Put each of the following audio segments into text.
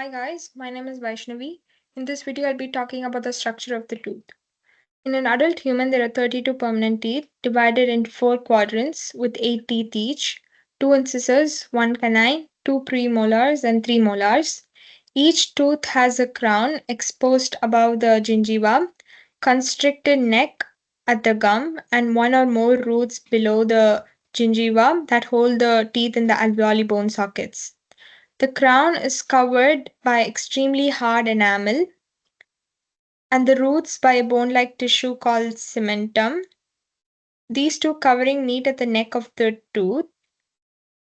Hi guys, my name is Vaishnavi. In this video, I'll be talking about the structure of the tooth. In an adult human, there are 32 permanent teeth divided into 4 quadrants with 8 teeth each, 2 incisors, 1 canine, 2 premolars, and 3 molars. Each tooth has a crown exposed above the gingiva, constricted neck at the gum, and one or more roots below the gingiva that hold the teeth in the alveoli bone sockets. The crown is covered by extremely hard enamel and the roots by a bone like tissue called cementum. These two covering meet at the neck of the tooth.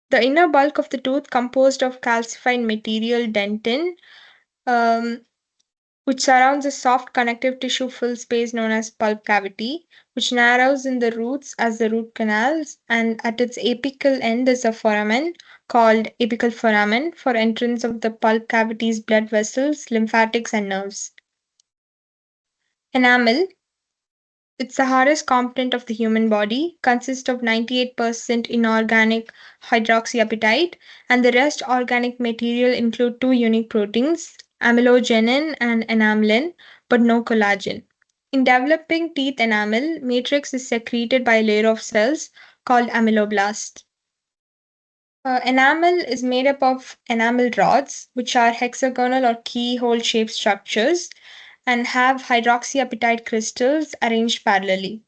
The inner bulk of the tooth, composed of calcified material dentin, um, which surrounds a soft connective tissue filled space known as pulp cavity, which narrows in the roots as the root canals, and at its apical end is a foramen called apical foramen for entrance of the pulp cavity's blood vessels, lymphatics, and nerves. Enamel, it's the hardest component of the human body, consists of 98% inorganic hydroxyapatite, and the rest organic material include two unique proteins, amylogenin and enamelin, but no collagen. In developing teeth enamel, matrix is secreted by a layer of cells called amyloblast. Enamel is made up of enamel rods, which are hexagonal or keyhole shaped structures and have hydroxyapatite crystals arranged parallelly.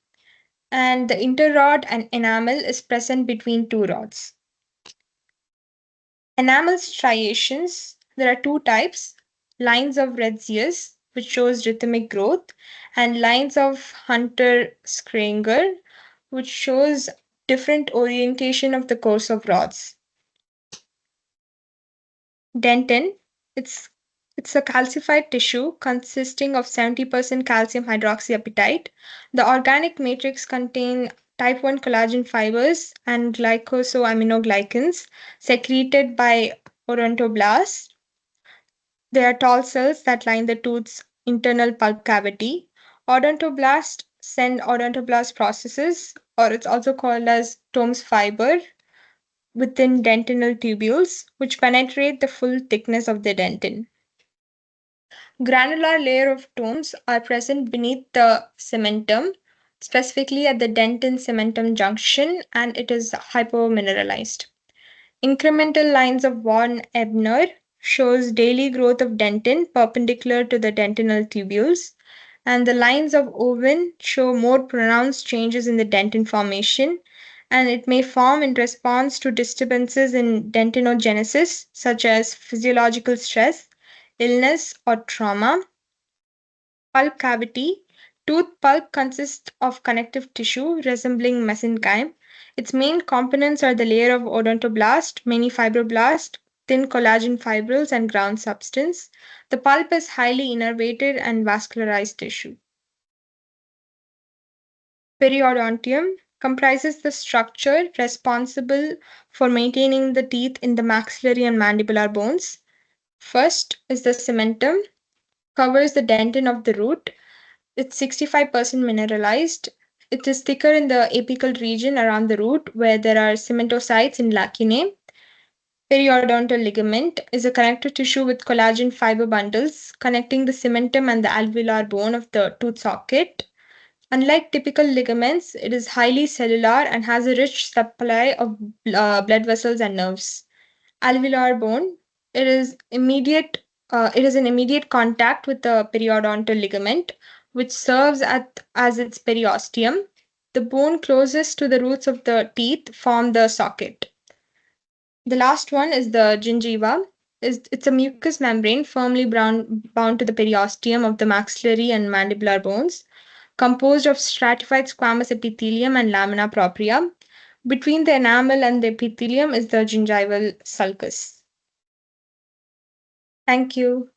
And the interrod and enamel is present between two rods. Enamel striations, there are two types: lines of Retzius, which shows rhythmic growth, and lines of Hunter Schrenger, which shows different orientation of the course of rods. Dentin, it's it's a calcified tissue consisting of 70% calcium hydroxyapatite. The organic matrix contain type 1 collagen fibers and glycosaminoglycans secreted by odontoblasts. They are tall cells that line the tooth's internal pulp cavity. Odontoblasts send odontoblast processes, or it's also called as Tome's fiber, within dentinal tubules, which penetrate the full thickness of the dentin. Granular layer of tomes are present beneath the cementum, specifically at the dentin cementum junction, and it is hypomineralized. Incremental lines of von Ebner shows daily growth of dentin perpendicular to the dentinal tubules, and the lines of Owen show more pronounced changes in the dentin formation, and it may form in response to disturbances in dentinogenesis, such as physiological stress, illness, or trauma. Pulp cavity. Tooth pulp consists of connective tissue resembling mesenchyme. Its main components are the layer of odontoblast, many fibroblast, thin collagen fibrils, and ground substance. The pulp is highly innervated and vascularized tissue. Periodontium comprises the structure responsible for maintaining the teeth in the maxillary and mandibular bones. First is the cementum, covers the dentin of the root. It's 65% mineralized. It is thicker in the apical region around the root where there are cementocytes in lacunae. Periodontal ligament is a connective tissue with collagen fiber bundles connecting the cementum and the alveolar bone of the tooth socket. Unlike typical ligaments, it is highly cellular and has a rich supply of blood vessels and nerves. Alveolar bone, it is immediate. It is in immediate contact with the periodontal ligament, which serves as its periosteum. The bone closest to the roots of the teeth form the socket. The last one is the gingiva. It's a mucous membrane firmly bound to the periosteum of the maxillary and mandibular bones, composed of stratified squamous epithelium and lamina propria. Between the enamel and the epithelium is the gingival sulcus. Thank you.